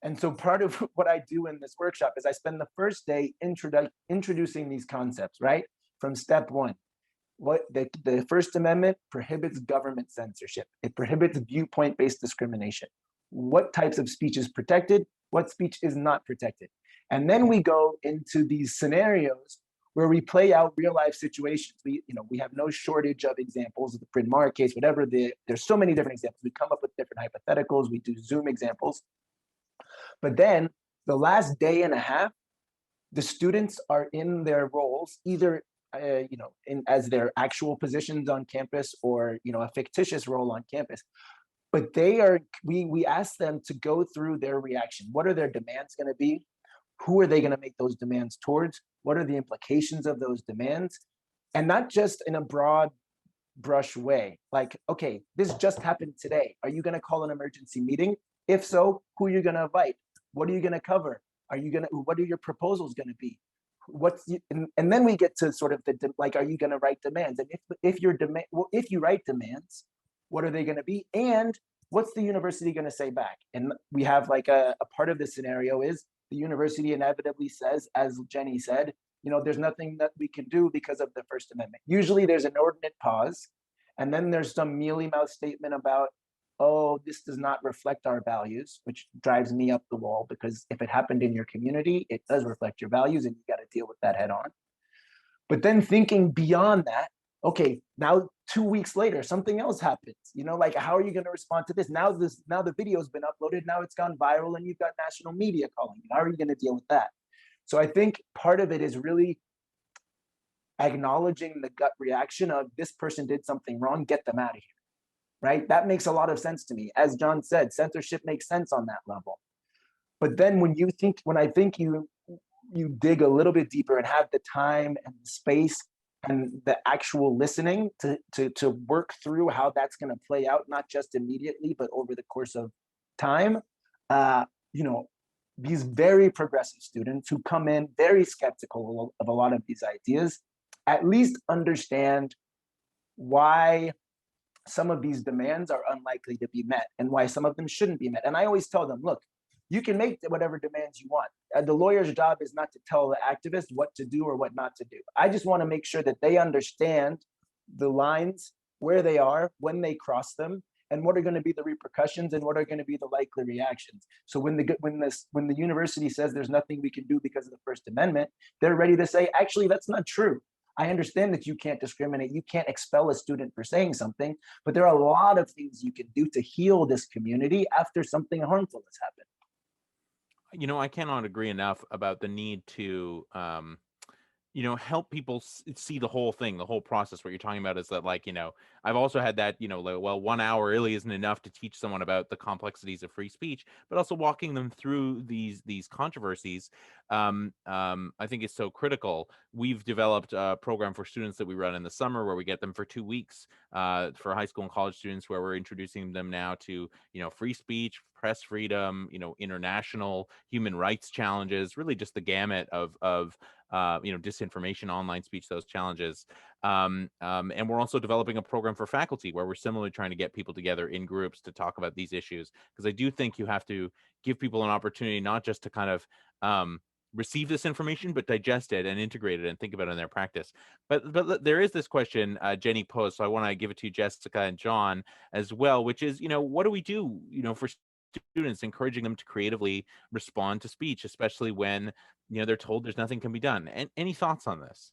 And so part of what I do in this workshop is I spend the first day introducing these concepts, right? From step one. What the First Amendment prohibits government censorship. It prohibits viewpoint-based discrimination. What types of speech is protected? What speech is not protected? And then we go into these scenarios where we play out real life situations. We have no shortage of examples of the Bryn Mawr case, whatever. There's so many different examples. We come up with different hypotheticals. We do Zoom examples. But then the last day and a half, the students are in their roles, either as their actual positions on campus or a fictitious role on campus. But we ask them to go through their reaction. What are their demands going to be? Who are they going to make those demands towards? What are the implications of those demands? And not just in a broad brush way, like, okay, this just happened today. Are you going to call an emergency meeting? If so, who are you going to invite? What are you going to cover? What are your proposals going to be? And then we get to sort of are you going to write demands? And if you write demands, what are they going to be? And what's the university going to say back? And we have a part of the scenario is the university inevitably says, as Jenny said, there's nothing that we can do because of the First Amendment. Usually there's an inordinate pause, and then there's some mealy-mouthed statement about, oh, this does not reflect our values, which drives me up the wall, because if it happened in your community, it does reflect your values and you got to deal with that head on. But then thinking beyond that, okay, now 2 weeks later, something else happens. How are you going to respond to this? Now the video's been uploaded, now it's gone viral and you've got national media calling you. How are you going to deal with that? So I think part of it is really acknowledging the gut reaction of this person did something wrong, get them out of here. Right? That makes a lot of sense to me. As John said, censorship makes sense on that level. But then when I think you dig a little bit deeper and have the time and the space and the actual listening to work through how that's going to play out, not just immediately, but over the course of time, these very progressive students who come in very skeptical of a lot of these ideas, at least understand why some of these demands are unlikely to be met and why some of them shouldn't be met. And I always tell them, look, you can make whatever demands you want. The lawyer's job is not to tell the activist what to do or what not to do. I just want to make sure that they understand the lines, where they are, when they cross them, and what are going to be the repercussions and what are going to be the likely reactions. So when the university says there's nothing we can do because of the First Amendment, they're ready to say, actually, that's not true. I understand that you can't discriminate. You can't expel a student for saying something, but there are a lot of things you can do to heal this community after something harmful has happened. I cannot agree enough about the need to, help people see the whole thing, the whole process. What you're talking about is that, I've also had that, 1 hour really isn't enough to teach someone about the complexities of free speech, but also walking them through these controversies, I think is so critical. We've developed a program for students that we run in the summer where we get them for 2 weeks, for high school and college students, where we're introducing them now to, free speech, press freedom, international human rights challenges, really just the gamut of disinformation, online speech, those challenges. And we're also developing a program for faculty where we're similarly trying to get people together in groups to talk about these issues, because I do think you have to give people an opportunity not just to kind of receive this information, but digest it and integrate it and think about it in their practice. But there is this question Jenny posed, so I want to give it to you, Jessica and John, as well, which is, what do we do, for students, encouraging them to creatively respond to speech, especially when they're told there's nothing can be done? And any thoughts on this?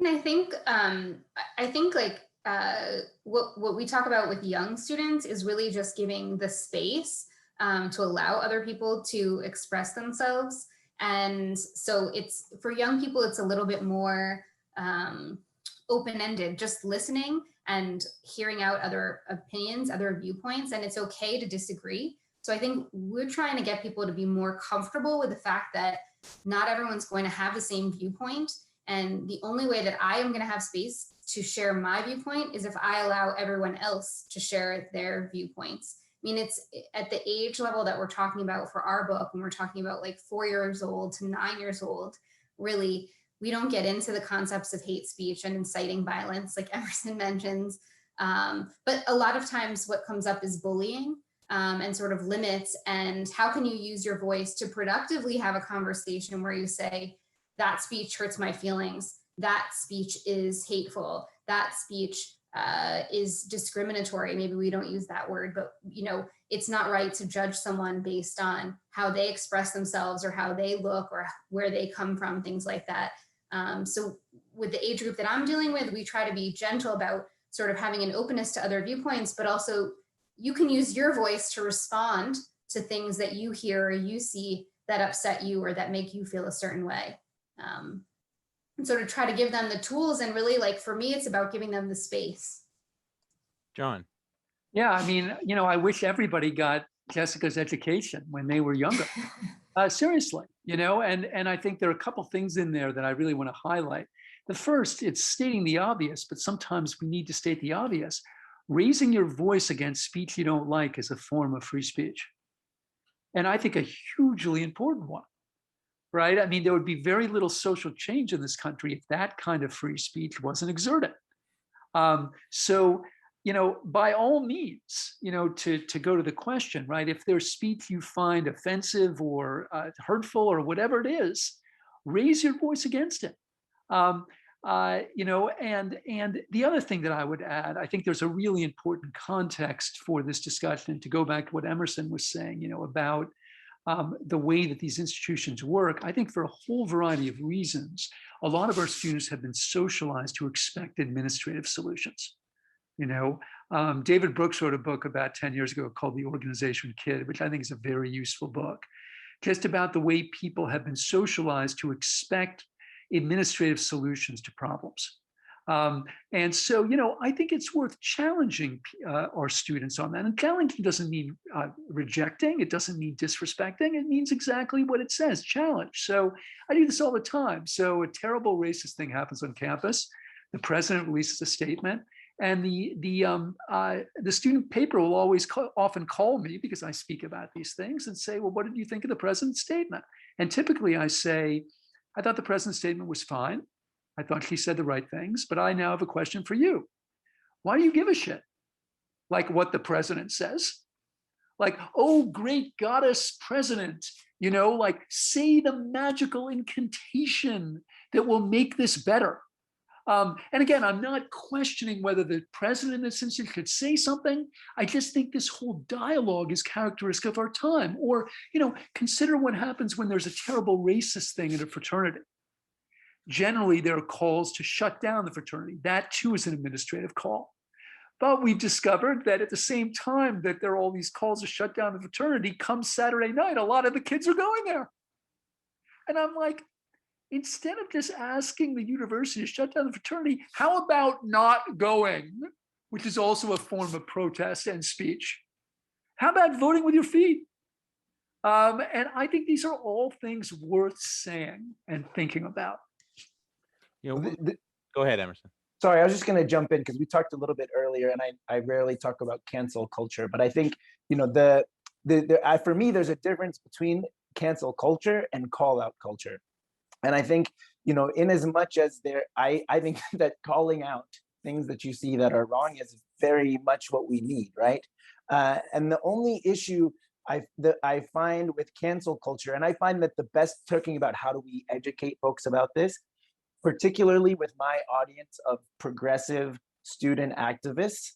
And I think like what we talk about with young students is really just giving the space to allow other people to express themselves. And so it's, for young people, it's a little bit more open-ended, just listening and hearing out other opinions, other viewpoints, and it's okay to disagree. So I think we're trying to get people to be more comfortable with the fact that not everyone's going to have the same viewpoint. And the only way that I am going to have space to share my viewpoint is if I allow everyone else to share their viewpoints. I mean, it's at the age level that we're talking about for our book, when we're talking about like 4 years old to 9 years old, really, we don't get into the concepts of hate speech and inciting violence like Emerson mentions. But a lot of times what comes up is bullying and sort of limits, and how can you use your voice to productively have a conversation where you say, that speech hurts my feelings, that speech is hateful, that speech is discriminatory. Maybe we don't use that word, but it's not right to judge someone based on how they express themselves or how they look or where they come from, things like that. So with the age group that I'm dealing with, we try to be gentle about sort of having an openness to other viewpoints, but also you can use your voice to respond to things that you hear or you see that upset you or that make you feel a certain way. And sort of try to give them the tools, and really, like, for me, it's about giving them the space. John. Yeah, I mean, I wish everybody got Jessica's education when they were younger. Seriously, and I think there are a couple things in there that I really want to highlight. The first, it's stating the obvious, but sometimes we need to state the obvious. Raising your voice against speech you don't like is a form of free speech. And I think a hugely important one. Right? I mean, there would be very little social change in this country if that kind of free speech wasn't exerted. So, by all means, to go to the question, right? If there's speech you find offensive or hurtful or whatever it is, raise your voice against it. And the other thing that I would add, I think there's a really important context for this discussion, to go back to what Emerson was saying, about the way that these institutions work. I think for a whole variety of reasons, a lot of our students have been socialized to expect administrative solutions. David Brooks wrote a book about 10 years ago called The Organization Kid, which I think is a very useful book, just about the way people have been socialized to expect administrative solutions to problems. And so, I think it's worth challenging our students on that. And challenging doesn't mean rejecting. It doesn't mean disrespecting. It means exactly what it says, challenge. So I do this all the time. So a terrible racist thing happens on campus. The president releases a statement, and the student paper will always often call me, because I speak about these things, and say, well, what did you think of the president's statement? And typically I say, I thought the president's statement was fine. I thought she said the right things, but I now have a question for you. Why do you give a shit? Like what the president says? Like, oh, great goddess president, like say the magical incantation that will make this better. And again, I'm not questioning whether the president in this instance could say something. I just think this whole dialogue is characteristic of our time. Or, consider what happens when there's a terrible racist thing in a fraternity. Generally, there are calls to shut down the fraternity. That too is an administrative call. But we've discovered that at the same time that there are all these calls to shut down the fraternity, come Saturday night, a lot of the kids are going there. And I'm like, instead of just asking the university to shut down the fraternity, how about not going, which is also a form of protest and speech? How about voting with your feet? And I think these are all things worth saying and thinking about. Go ahead, Emerson. Sorry, I was just going to jump in because we talked a little bit earlier, and I rarely talk about cancel culture, but I think, for me, there's a difference between cancel culture and call out culture. And I think, in as much as I think that calling out things that you see that are wrong is very much what we need, right? And the only issue I find with cancel culture, and I find that the best talking about how do we educate folks about this, particularly with my audience of progressive student activists,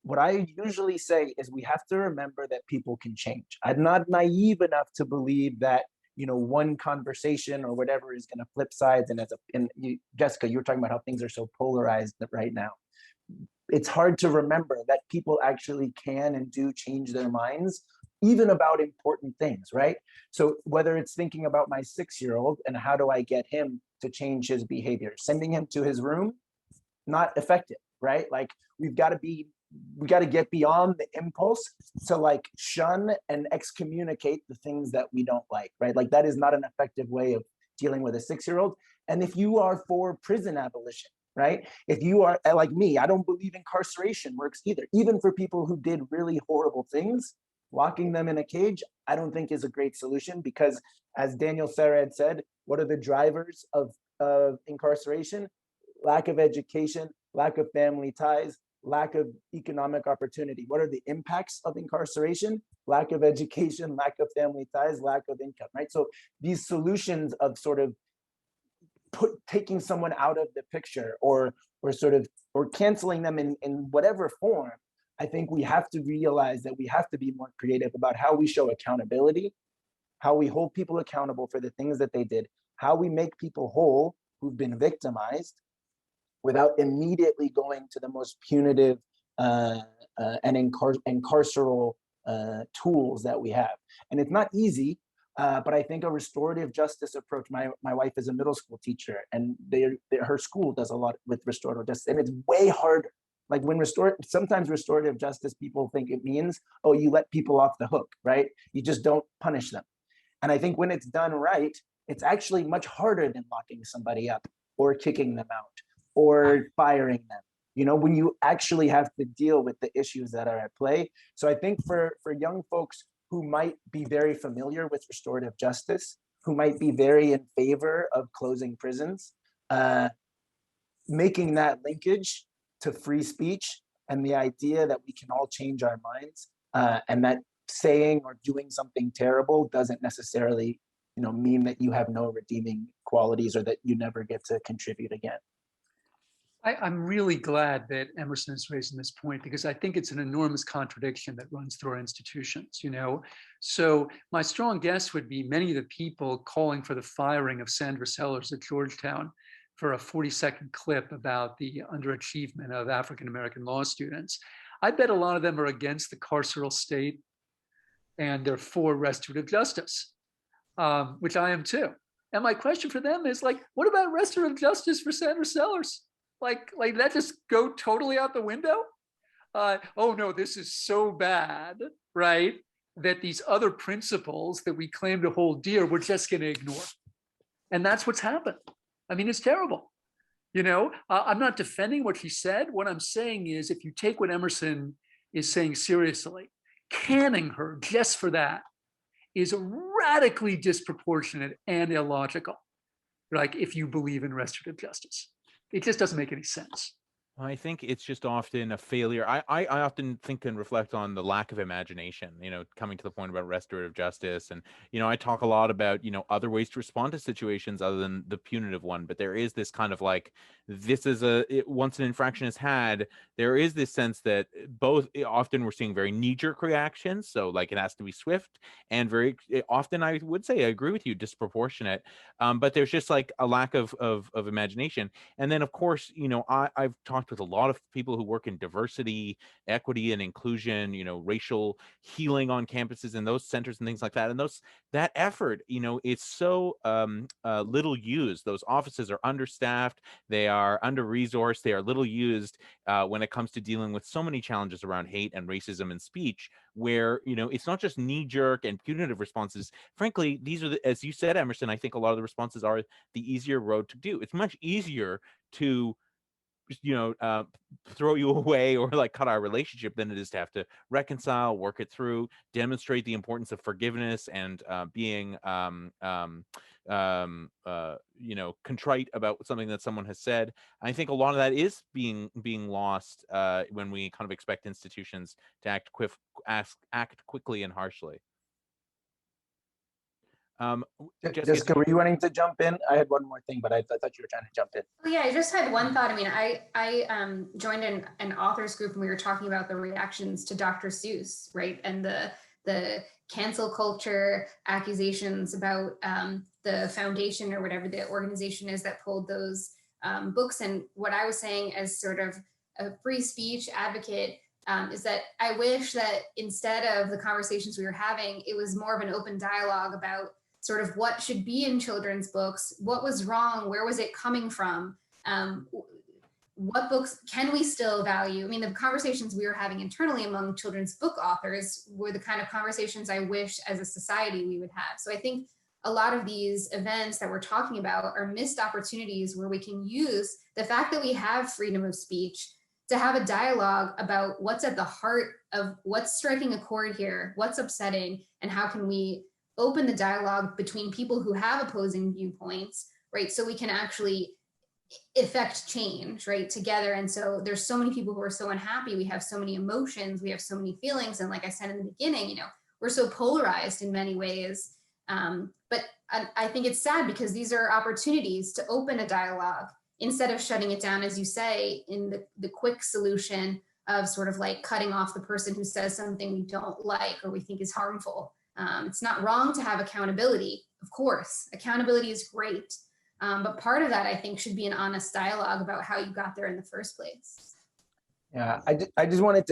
what I usually say is we have to remember that people can change. I'm not naive enough to believe that one conversation or whatever is going to flip sides. And Jessica, you were talking about how things are so polarized right now. It's hard to remember that people actually can and do change their minds, even about important things, right? So whether it's thinking about my 6-year-old and how do I get him to change his behavior, sending him to his room, not effective, right? Like we got to get beyond the impulse to like shun and excommunicate the things that we don't like, right? Like that is not an effective way of dealing with a 6-year-old. And if you are for prison abolition, right? If you are like me, I don't believe incarceration works either. Even for people who did really horrible things, locking them in a cage, I don't think is a great solution, because as Daniel Sarad said, what are the drivers of incarceration? Lack of education, lack of family ties, lack of economic opportunity. What are the impacts of incarceration? Lack of education, lack of family ties, lack of income, right? So these solutions of sort of taking someone out of the picture or canceling them in whatever form, I think we have to realize that we have to be more creative about how we show accountability, how we hold people accountable for the things that they did, how we make people whole who've been victimized, without immediately going to the most punitive and incarceral tools that we have. And it's not easy, but I think a restorative justice approach, my wife is a middle school teacher, and her school does a lot with restorative justice, and it's way harder. Like sometimes restorative justice, people think it means, oh, you let people off the hook, right? You just don't punish them. And I think when it's done right, it's actually much harder than locking somebody up or kicking them out or firing them, when you actually have to deal with the issues that are at play. So I think for young folks who might be very familiar with restorative justice, who might be very in favor of closing prisons, making that linkage to free speech and the idea that we can all change our minds, and that saying or doing something terrible doesn't necessarily mean that you have no redeeming qualities or that you never get to contribute again. I'm really glad that Emerson is raising this point, because I think it's an enormous contradiction that runs through our institutions, So my strong guess would be many of the people calling for the firing of Sandra Sellers at Georgetown for a 40-second clip about the underachievement of African-American law students. I bet a lot of them are against the carceral state and they're for restorative justice, which I am too. And my question for them is like, what about restorative justice for Sandra Sellers? Like that just go totally out the window? Oh no, this is so bad, right? That these other principles that we claim to hold dear, we're just going to ignore. And that's what's happened. I mean, it's terrible. I'm not defending what she said. What I'm saying is, if you take what Emerson is saying seriously, canning her just for that is radically disproportionate and illogical. Like if you believe in restorative justice. It just doesn't make any sense. I think it's just often a failure. I often think and reflect on the lack of imagination, coming to the point about restorative justice. And, I talk a lot about, other ways to respond to situations other than the punitive one. But there is this kind of like, this is once an infraction is had, there is this sense that often we're seeing very knee-jerk reactions. So like it has to be swift and very often, I would say, I agree with you, disproportionate. But there's just like a lack of imagination. And then, of course, I've talked with a lot of people who work in diversity, equity, and inclusion, racial healing on campuses and those centers and things like that. And that effort, it's so little used. Those offices are understaffed, they are under-resourced, they are little used when it comes to dealing with so many challenges around hate and racism and speech, where, it's not just knee-jerk and punitive responses. Frankly, these are, as you said, Emerson, I think a lot of the responses are the easier road to do. It's much easier to throw you away or like cut our relationship than it is to have to reconcile, work it through, demonstrate the importance of forgiveness and being contrite about something that someone has said. I think a lot of that is being lost when we kind of expect institutions to act quickly and harshly. Jessica, were you wanting to jump in? I had one more thing, but I thought you were trying to jump in. Oh, yeah, I just had one thought. I mean, I joined an authors group and we were talking about the reactions to Dr. Seuss, right? And the cancel culture accusations about the foundation or whatever the organization is that pulled those books. And what I was saying as sort of a free speech advocate is that I wish that instead of the conversations we were having, it was more of an open dialogue about sort of what should be in children's books, what was wrong, where was it coming from, what books can we still value? I mean, the conversations we were having internally among children's book authors were the kind of conversations I wish as a society we would have. So I think a lot of these events that we're talking about are missed opportunities where we can use the fact that we have freedom of speech to have a dialogue about what's at the heart of what's striking a chord here, what's upsetting, and how can we open the dialogue between people who have opposing viewpoints, right? So we can actually effect change, right, together. And so there's so many people who are so unhappy. We have so many emotions, we have so many feelings. And like I said in the beginning, we're so polarized in many ways. But I think it's sad because these are opportunities to open a dialogue instead of shutting it down, as you say, in the quick solution of sort of like cutting off the person who says something we don't like or we think is harmful. It's not wrong to have accountability. Of course, accountability is great. But part of that, I think, should be an honest dialogue about how you got there in the first place. Yeah, I just wanted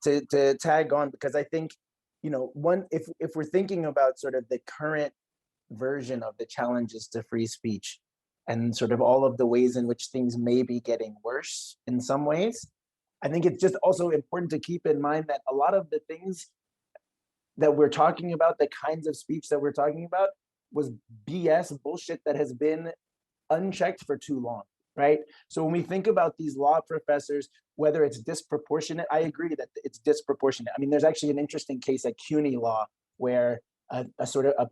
to tag on because I think, if we're thinking about sort of the current version of the challenges to free speech and sort of all of the ways in which things may be getting worse in some ways, I think it's just also important to keep in mind that a lot of the things that we're talking about, the kinds of speech that we're talking about, was BS bullshit that has been unchecked for too long, right? So when we think about these law professors, whether it's disproportionate, I agree that it's disproportionate. I mean, there's actually an interesting case at CUNY Law where a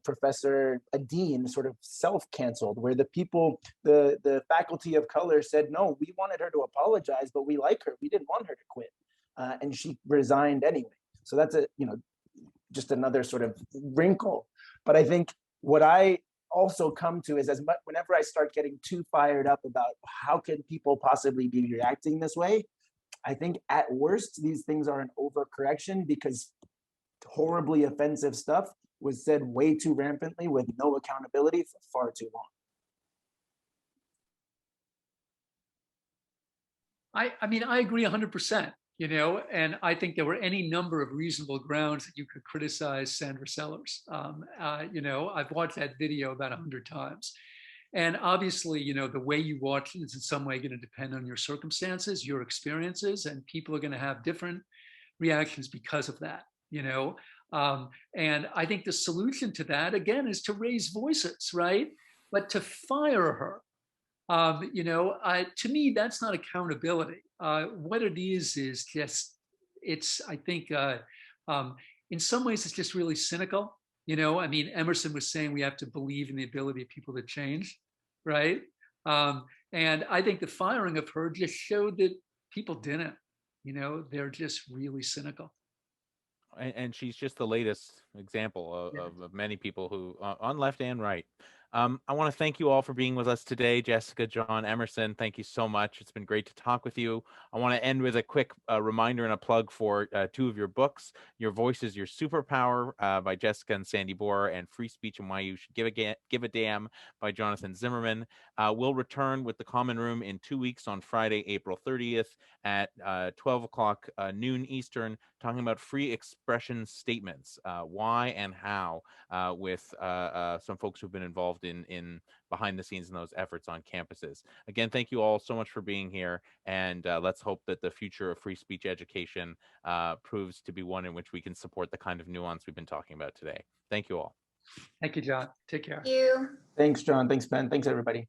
professor, a dean, sort of self-canceled, where the faculty of color said, no, we wanted her to apologize, but we like her. We didn't want her to quit. And she resigned anyway. So that's just another sort of wrinkle. But I think what I also come to is whenever I start getting too fired up about how can people possibly be reacting this way, I think at worst, these things are an overcorrection because horribly offensive stuff was said way too rampantly with no accountability for far too long. I mean, I agree 100%, and I think there were any number of reasonable grounds that you could criticize Sandra Sellers. I've watched that video about 100 times. And obviously, the way you watch it is in some way going to depend on your circumstances, your experiences, and people are going to have different reactions because of that, and I think the solution to that, again, is to raise voices, right? But to fire her, to me, that's not accountability. What it is just, I think, in some ways, it's just really cynical. I mean, Emerson was saying we have to believe in the ability of people to change, right? And I think the firing of her just showed that people didn't, they're just really cynical. And she's just the latest example of many people who, on left and right. I want to thank you all for being with us today. Jessica, John, Emerson, thank you so much. It's been great to talk with you. I want to end with a quick reminder and a plug for two of your books, Your Voice is Your Superpower by Jessica and Sandy Boer, and Free Speech and Why You Should Give a Damn by Jonathan Zimmerman. We'll return with The Common Room in 2 weeks on Friday, April 30th at 12 o'clock noon Eastern, talking about free expression statements, why and how, with some folks who've been involved in behind the scenes in those efforts on campuses. Again, thank you all so much for being here, and let's hope that the future of free speech education proves to be one in which we can support the kind of nuance we've been talking about today. Thank you all. Thank you, John. Take care. Thank you. Thanks, John. Thanks, Ben. Thanks, everybody.